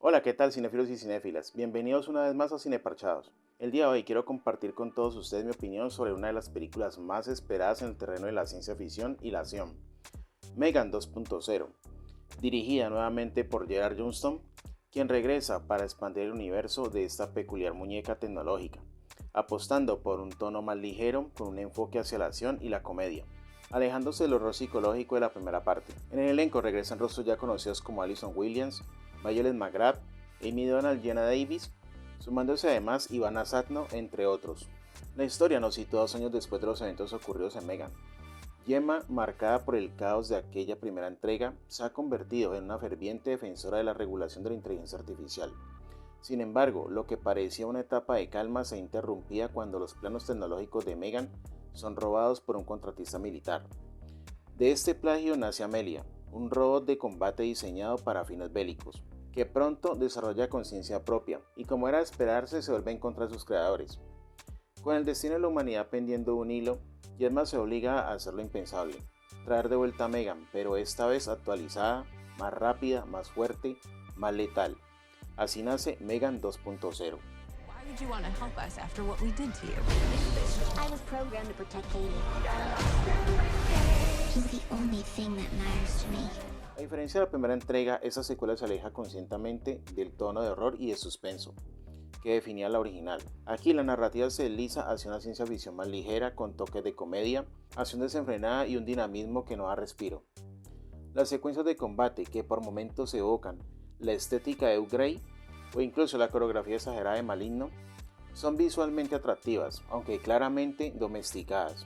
Hola, ¿qué tal cinéfilos y cinéfilas? Bienvenidos una vez más a Cineparchados. El día de hoy quiero compartir con todos ustedes mi opinión sobre una de las películas más esperadas en el terreno de la ciencia ficción y la acción, Megan 2.0, dirigida nuevamente por Gerard Johnstone, quien regresa para expandir el universo de esta peculiar muñeca tecnológica, apostando por un tono más ligero con un enfoque hacia la acción y la comedia, alejándose del horror psicológico de la primera parte. En el elenco regresan rostros ya conocidos como Allison Williams, Violet McGrath, Amy Donald, Jenna Davis, sumándose además Ivana Satno, entre otros. La historia nos sitúa 2 años después de los eventos ocurridos en Megan. Gemma, marcada por el caos de aquella primera entrega, se ha convertido en una ferviente defensora de la regulación de la inteligencia artificial. Sin embargo, lo que parecía una etapa de calma se interrumpía cuando los planos tecnológicos de Megan son robados por un contratista militar. De este plagio nace Amelia, un robot de combate diseñado para fines bélicos, que pronto desarrolla conciencia propia y, como era de esperarse, se vuelve en contra de sus creadores. Con el destino de la humanidad pendiendo un hilo, Gemma se obliga a hacer lo impensable, traer de vuelta a Megan, pero esta vez actualizada, más rápida, más fuerte, más letal. Así nace Megan 2.0. Why would you want to help us after what we did to you? I was programmed to protect Katie. She's the only thing that matters to me. A diferencia de la primera entrega, esta secuela se aleja conscientemente del tono de horror y de suspenso que definía la original. Aquí la narrativa se desliza hacia una ciencia ficción más ligera, con toques de comedia, acción desenfrenada y un dinamismo que no da respiro. Las secuencias de combate que por momentos evocan la estética de Hugh Grey o incluso la coreografía exagerada de Maligno son visualmente atractivas, aunque claramente domesticadas.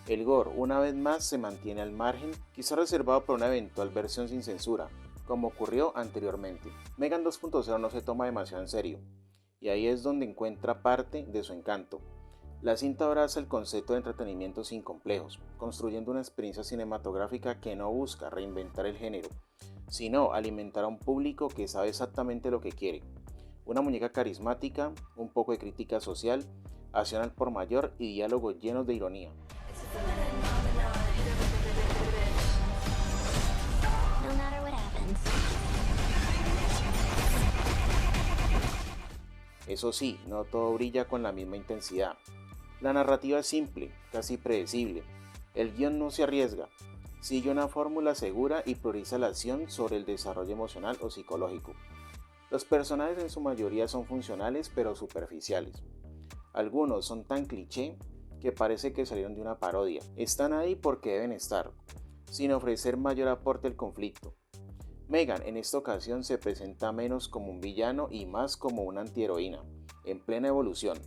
El gore una vez más se mantiene al margen, quizá reservado para una eventual versión sin censura, como ocurrió anteriormente. Megan 2.0 no se toma demasiado en serio, y ahí es donde encuentra parte de su encanto. La cinta abraza el concepto de entretenimiento sin complejos, construyendo una experiencia cinematográfica que no busca reinventar el género, sino alimentar a un público que sabe exactamente lo que quiere. Una muñeca carismática, un poco de crítica social, acción al por mayor y diálogos llenos de ironía. No matter what happens. Eso sí, no todo brilla con la misma intensidad. La narrativa es simple, casi predecible. El guión no se arriesga, sigue una fórmula segura y prioriza la acción sobre el desarrollo emocional o psicológico. Los personajes en su mayoría son funcionales pero superficiales. Algunos son tan cliché que parece que salieron de una parodia. Están ahí porque deben estar, sin ofrecer mayor aporte al conflicto. Megan en esta ocasión se presenta menos como un villano y más como una antiheroína, en plena evolución.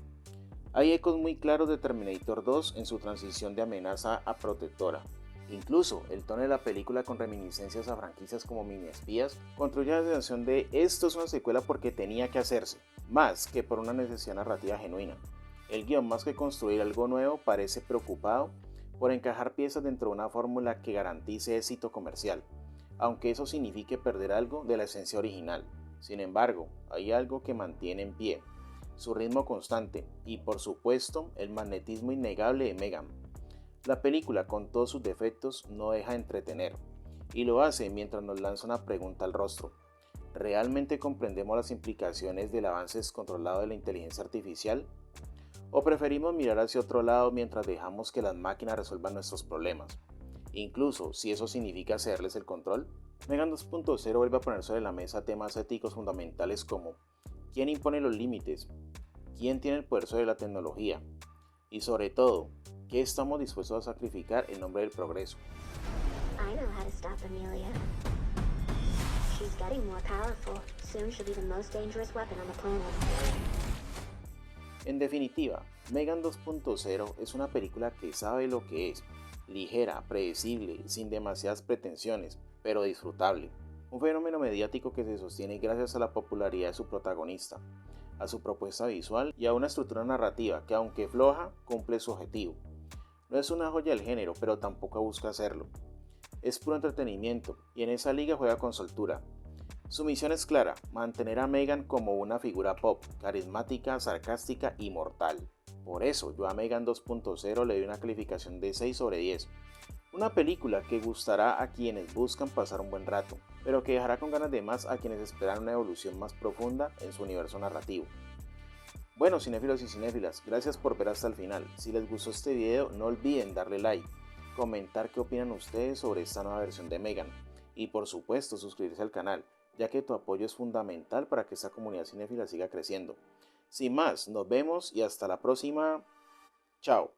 Hay ecos muy claros de Terminator 2 en su transición de amenaza a protectora. Incluso el tono de la película, con reminiscencias a franquicias como Mini Espías, construye la sensación de esto es una secuela porque tenía que hacerse, más que por una necesidad narrativa genuina. El guión, más que construir algo nuevo, parece preocupado por encajar piezas dentro de una fórmula que garantice éxito comercial, aunque eso signifique perder algo de la esencia original. Sin embargo, hay algo que mantiene en pie: su ritmo constante y, por supuesto, el magnetismo innegable de Megan. La película, con todos sus defectos, no deja de entretener, y lo hace mientras nos lanza una pregunta al rostro: ¿realmente comprendemos las implicaciones del avance descontrolado de la inteligencia artificial? ¿O preferimos mirar hacia otro lado mientras dejamos que las máquinas resuelvan nuestros problemas, incluso si eso significa cederles el control? Megan 2.0 vuelve a poner sobre la mesa temas éticos fundamentales como ¿quién impone los límites? ¿Quién tiene el poder sobre la tecnología? Y sobre todo, ¿qué estamos dispuestos a sacrificar en nombre del progreso? I know how to stop Amelia. She's getting more powerful. Soon she'll be the most dangerous weapon on the planet. En definitiva, Megan 2.0 es una película que sabe lo que es, ligera, predecible, sin demasiadas pretensiones, pero disfrutable. Un fenómeno mediático que se sostiene gracias a la popularidad de su protagonista, a su propuesta visual y a una estructura narrativa que, aunque floja, cumple su objetivo. No es una joya del género, pero tampoco busca hacerlo. Es puro entretenimiento y en esa liga juega con soltura. Su misión es clara: mantener a Megan como una figura pop, carismática, sarcástica y mortal. Por eso yo a Megan 2.0 le doy una calificación de 6 sobre 10. Una película que gustará a quienes buscan pasar un buen rato, pero que dejará con ganas de más a quienes esperan una evolución más profunda en su universo narrativo. Bueno, cinéfilos y cinéfilas, gracias por ver hasta el final. Si les gustó este video, no olviden darle like, comentar qué opinan ustedes sobre esta nueva versión de Megan y por supuesto suscribirse al canal, ya que tu apoyo es fundamental para que esta comunidad cinéfila siga creciendo. Sin más, nos vemos y hasta la próxima. Chao.